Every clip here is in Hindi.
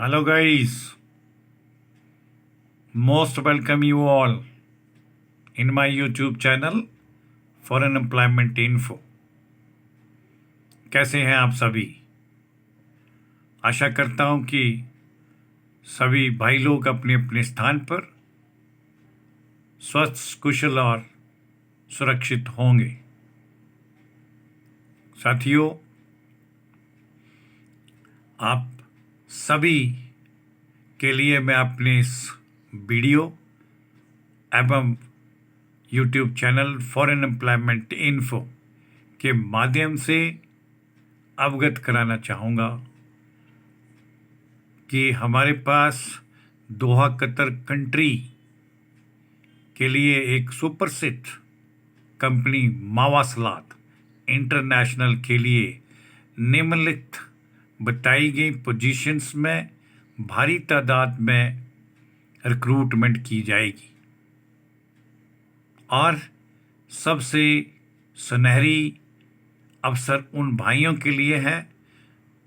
Hello guys, most welcome you all in my YouTube channel Foreign Employment Info। कैसे हैं आप सभी? आशा करता हूं कि सभी भाई लोग अपने अपने स्थान पर स्वस्थ, कुशल और सुरक्षित होंगे। साथियों, आप सभी के लिए मैं अपने इस वीडियो एवं YouTube channel foreign employment info के माध्यम से अवगत कराना चाहूँगा कि हमारे पास दोहा कतर कंट्री के लिए एक सुप्रसिद्ध कंपनी मावासलात इंटरनेशनल के लिए निम्नलिखित बताई गई पोजीशंस में भारी तादाद में रिक्रूटमेंट की जाएगी और सबसे सुनहरी अवसर उन भाइयों के लिए है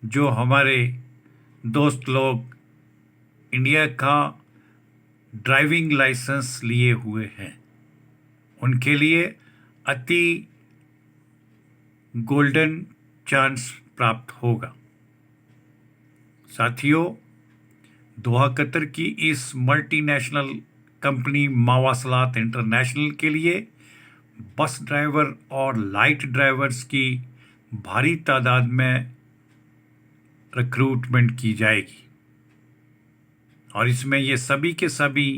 जो हमारे दोस्त लोग इंडिया का ड्राइविंग लाइसेंस लिए हुए हैं। उनके लिए अति गोल्डन चांस प्राप्त होगा। साथियों, दोहा कतर की इस मल्टीनेशनल कंपनी मावासलात इंटरनेशनल के लिए बस ड्राइवर और लाइट ड्राइवर्स की भारी तादाद में रिक्रूटमेंट की जाएगी और इसमें ये सभी के सभी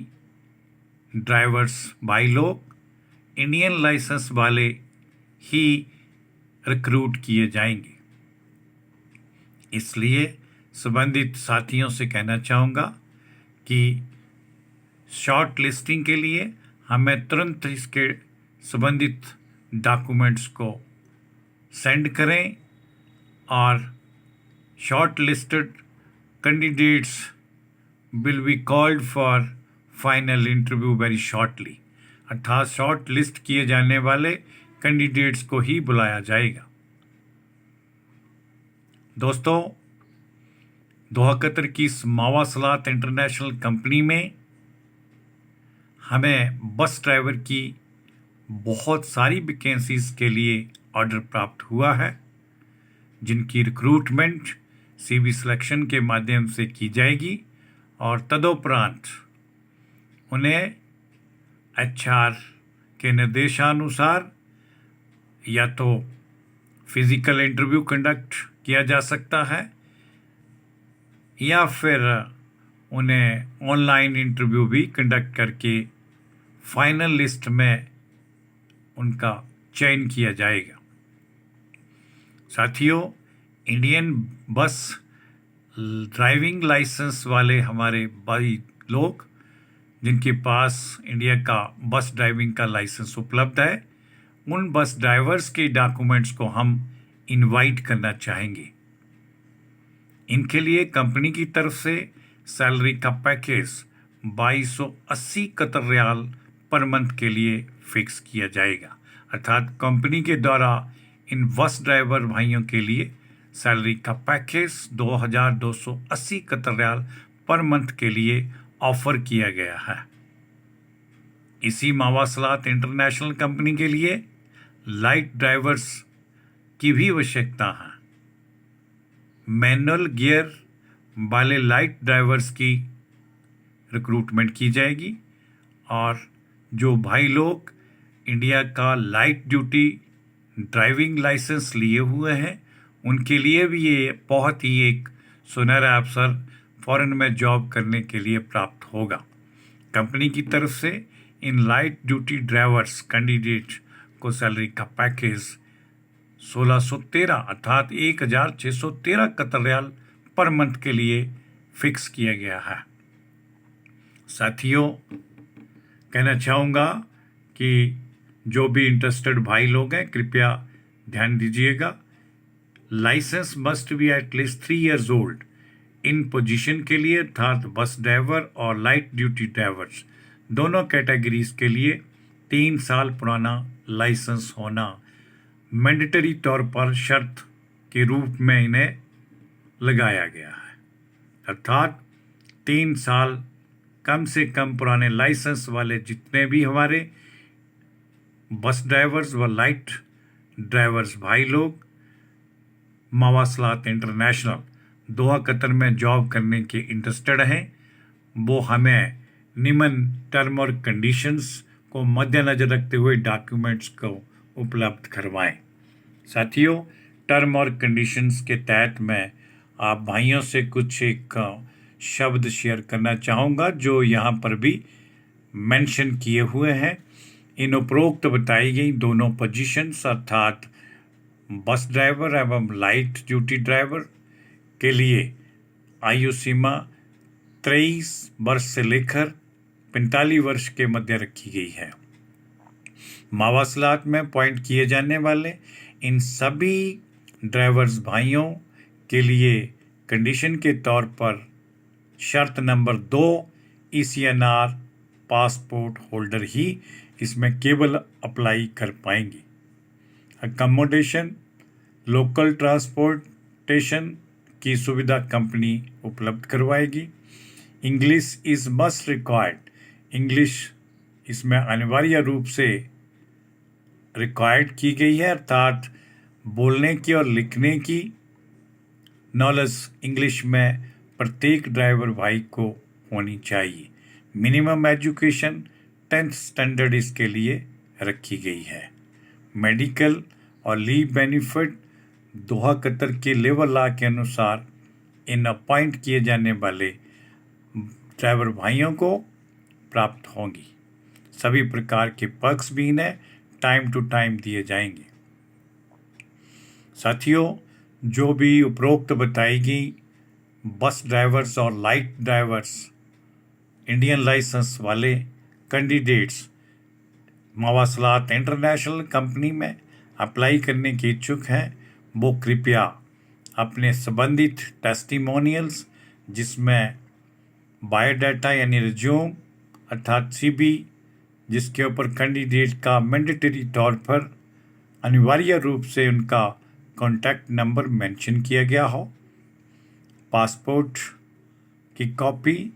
ड्राइवर्स भाई लोग इंडियन लाइसेंस वाले ही रिक्रूट किए जाएंगे। इसलिए संबंधित साथियों से कहना चाहूँगा कि शॉर्ट लिस्टिंग के लिए हमें तुरंत इसके संबंधित डॉक्यूमेंट्स को सेंड करें और short listed candidates will be called for final interview very shortly. अर्थात शॉर्ट लिस्ट किए जाने वाले कैंडिडेट्स को ही बुलाया जाएगा। दोस्तों, दोहा कतर की इस मावासलात इंटरनेशनल कंपनी में हमें बस ड्राइवर की बहुत सारी वैकेंसीज के लिए ऑर्डर प्राप्त हुआ है, जिनकी रिक्रूटमेंट सीवी सिलेक्शन के माध्यम से की जाएगी और तदोपरांत उन्हें एचआर के निर्देशानुसार या तो फिजिकल इंटरव्यू कंडक्ट किया जा सकता है या फिर उन्हें ऑनलाइन इंटरव्यू भी कंडक्ट करके फाइनल लिस्ट में उनका चयन किया जाएगा। साथियों, इंडियन बस ड्राइविंग लाइसेंस वाले हमारे भाई लोग जिनके पास इंडिया का बस ड्राइविंग का लाइसेंस उपलब्ध है, उन बस ड्राइवर्स के डॉक्यूमेंट्स को हम इनवाइट करना चाहेंगे। इनके लिए कंपनी की तरफ से सैलरी का package 2280 Qatar riyal per month के लिए फिक्स किया जाएगा। अर्थात कंपनी के द्वारा इन बस ड्राइवर भाइयों के लिए सैलरी का package 2280 Qatar riyal per month के लिए ऑफर किया गया है। इसी मावासलात इंटरनेशनल कंपनी के लिए लाइट ड्राइवर्स की भी आवश्यकता है। मैनुअल गियर वाले लाइट ड्राइवर्स की रिक्रूटमेंट की जाएगी और जो भाई लोग इंडिया का लाइट ड्यूटी ड्राइविंग लाइसेंस लिए हुए हैं, उनके लिए भी ये बहुत ही एक सुनहरा अवसर फॉरेन में जॉब करने के लिए प्राप्त होगा। कंपनी की तरफ से in light duty drivers candidate को सैलरी का पैकेज 1613 अर्थात 1613 कतर रियाल पर मंथ के लिए फिक्स किया गया है। साथियों, कहना चाहूँगा कि जो भी इंटरेस्टेड भाई लोग हैं, कृपया ध्यान दीजिएगा। Licence must be at least 3 years old in position के लिए, अर्थात बस ड्राइवर और लाइट ड्यूटी ड्राइवर्स दोनों कैटेगरीज के लिए 3 साल पुराना लाइसेंस होना मैंडेटरी तौर पर शर्त के रूप में इन्हें लगाया गया है। अर्थात 3 साल कम से कम पुराने लाइसेंस वाले जितने भी हमारे बस ड्राइवर्स व लाइट ड्राइवर्स भाई लोग मवासलात इंटरनेशनल दोहा कतर में जॉब करने के इंटरेस्टेड हैं, वो हमें निम्न टर्म और कंडीशंस को मद्देनजर रखते हुए डॉक्यूमेंट्स को उपलब्ध करवाएं। साथियों, टर्म और कंडीशंस के तहत मैं आप भाइयों से कुछ एक शब्द शेयर करना चाहूँगा जो यहाँ पर भी मेंशन किए हुए हैं। इन उपरोक्त बताई गई दोनों पोजीशंस अर्थात बस ड्राइवर एवं लाइट ड्यूटी ड्राइवर के लिए आयु सीमा 23 वर्ष से लेकर 45 वर्ष के मध्य रखी गई है। मवासलात में पॉइंट किए जाने वाले इन सभी ड्राइवर्स भाइयों के लिए कंडीशन के तौर पर शर्त नंबर 2 ECNR पासपोर्ट होल्डर ही इसमें केवल अप्लाई कर पाएंगे। अकोमोडेशन, लोकल ट्रांसपोर्टेशन की सुविधा कंपनी उपलब्ध करवाएगी। English is must required, English इसमें अनिवार्य रूप से रिक्वायर्ड की गई है अर्थात बोलने की और लिखने की नॉलेज इंग्लिश में प्रत्येक ड्राइवर भाई को होनी चाहिए। मिनिमम एजुकेशन 10th स्टैंडर्ड इसके लिए रखी गई है। मेडिकल और लीव बेनिफिट दोहा कतर के लेबर लॉ के अनुसार इन अपॉइंट किए जाने वाले ड्राइवर भाइयों को प्राप्त होंगी। सभी प्रकार के पर्क्स भी इन्हें टाइम टू टाइम दिए जाएंगे। साथियों, जो भी उपरोक्त बताई गई बस ड्राइवर्स और लाइट ड्राइवर्स इंडियन लाइसेंस वाले कैंडिडेट्स मवासलात इंटरनेशनल कंपनी में अप्लाई करने के इच्छुक हैं, वो कृपया अपने संबंधित टेस्टिमोनियल्स जिसमें बायोडाटा यानी रिज्यूम अर्थात CV जिसके ऊपर कैंडिडेट का मैंडेटरी तौर पर अनिवार्य रूप से उनका कॉन्टैक्ट नंबर मेंशन किया गया हो, पासपोर्ट की copy,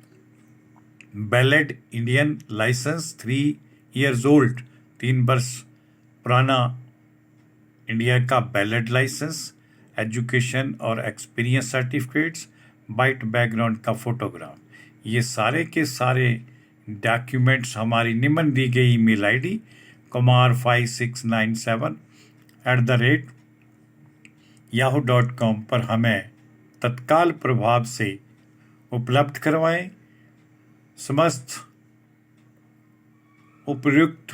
valid Indian license 3 years old 3 वर्ष पुराना इंडिया का वैलिड लाइसेंस, एजुकेशन और एक्सपीरियंस सर्टिफिकेट्स, वाइट बैकग्राउंड का फोटोग्राफ, ये सारे के सारे डॉक्यूमेंट्स हमारी निम्न दी गई ईमेल ID kumar5697@yahoo.com पर हमें तत्काल प्रभाव से उपलब्ध करवाएं। समस्त उपयुक्त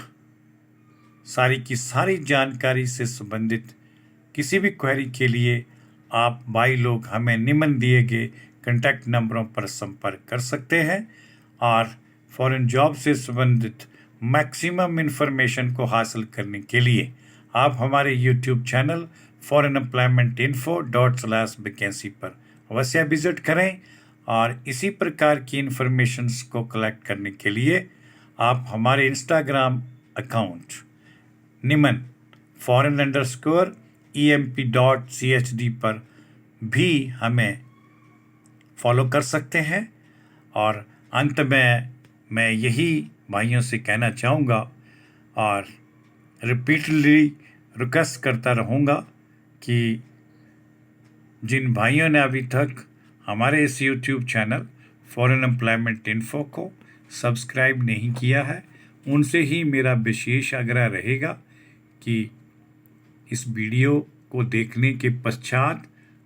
सारी की सारी जानकारी से संबंधित किसी भी क्वेरी के लिए आप भाई लोग हमें निम्न दिए गए कॉन्टैक्ट नंबरों पर संपर्क कर सकते हैं और फॉरेन जॉब से संबंधित मैक्सिमम इंफॉर्मेशन को हासिल करने के लिए आप हमारे यूट्यूब चैनल foreignemploymentinfo./vacancy पर अवश्य विजिट करें और इसी प्रकार की इंफॉर्मेशंस को कलेक्ट करने के लिए आप हमारे इंस्टाग्राम अकाउंट निमन foreign_emp.chd पर भी हमें फॉलो कर सकते हैं। और अंत में मैं यही भाइयों से कहना चाहूँगा और रिपीटली रिक्वेस्ट करता रहूँगा कि जिन भाइयों ने अभी तक हमारे इस YouTube channel foreign employment info को सब्सक्राइब नहीं किया है, उनसे ही मेरा विशेष आग्रह रहेगा कि इस वीडियो को देखने के पश्चात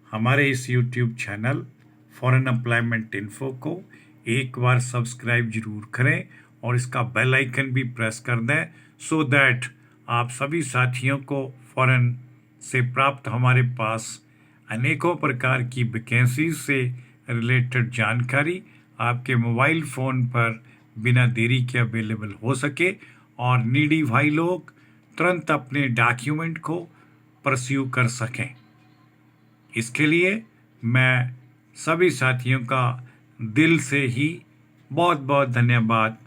हमारे इस YouTube channel foreign employment info को एक बार सब्सक्राइब जरूर करें और इसका बेल आइकन भी प्रेस कर दें सो दैट आप सभी साथियों को फॉरेन से प्राप्त हमारे पास अनेकों प्रकार की वैकेंसी से रिलेटेड जानकारी आपके मोबाइल फ़ोन पर बिना देरी के अवेलेबल हो सके और नीडी भाई लोग तुरंत अपने डॉक्यूमेंट को परस्यू कर सकें। इसके लिए मैं सभी साथियों का दिल से ही बहुत बहुत धन्यवाद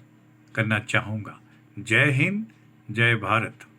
करना चाहूँगा। जय हिंद, जय भारत।